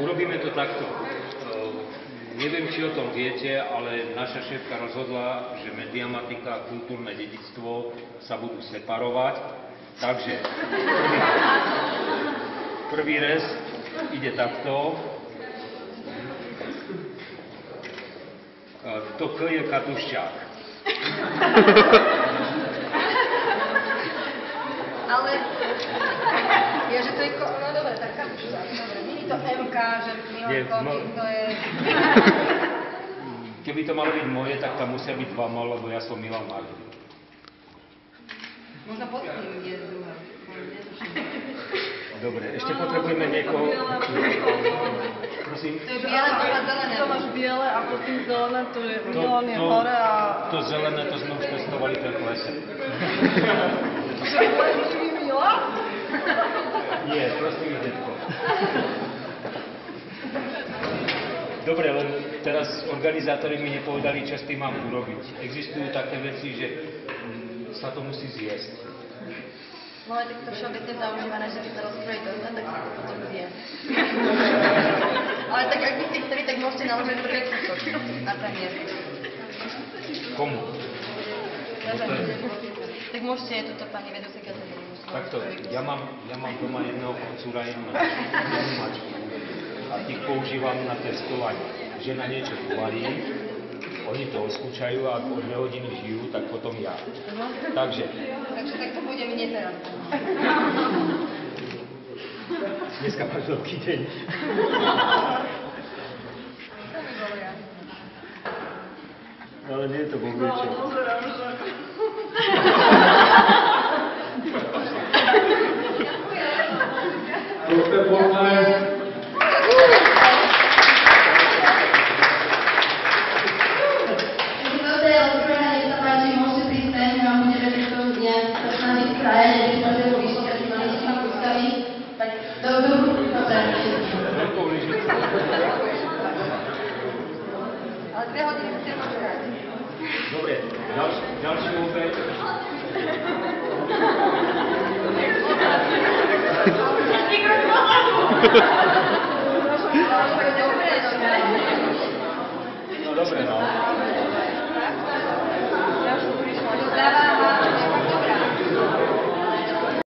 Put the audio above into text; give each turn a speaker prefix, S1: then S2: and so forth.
S1: Urobíme to takto. Neviem, či o tom viete, ale naša šéfka rozhodla, že mediamatika a kultúrne dedičstvo sa budú separovať. Takže prvý rez ide takto. To K je Katuščák.
S2: Ale je, že to je... No dobre, tak Katuščák. Nie je to MK, že Milan Kovík, to je...
S1: Keby to malo byť moje, tak tam musia byť dva mal, lebo ja som Milan Martin.
S2: Možno podtým je druhé.
S1: Dobre, ešte potrebujeme niekoho... Prosím?
S2: To je biele, a zelené.
S3: To máš biele a potom zelené, to je Milan je hore a...
S1: To zelené, to sme už testovali, to je v lese.
S3: Že živý Mila?
S1: Nie, prosím, detko. Dobre, len teraz organizátori mi nepovedali, čo s tým mám urobiť. Existujú také veci, že sa to musí zjesť.
S2: No ale tak to všeobecne zaujímavé, že keď sa rozkrojí dosa, tak sa to potom zje. Ale tak ak by ste chceli, tak môžete naložiť druhé kúsok na premiér.
S1: Komu?
S2: Tak môžete túto pani vedúcika zaujímať.
S1: Takto, ja mám doma jedného kocúra, jednu mačku. A tých používam na testovanie. Žena niečo uvarí, oni to oskúčajú a ak o 2 hodiny žijú, tak potom ja. Takže
S2: tak to budem nie teraz.
S1: dneska máš veľký deň. Ale nie je to bobríček.
S3: No, pozerám, že...
S1: Dobre, ďalší opäť. No dobre, no.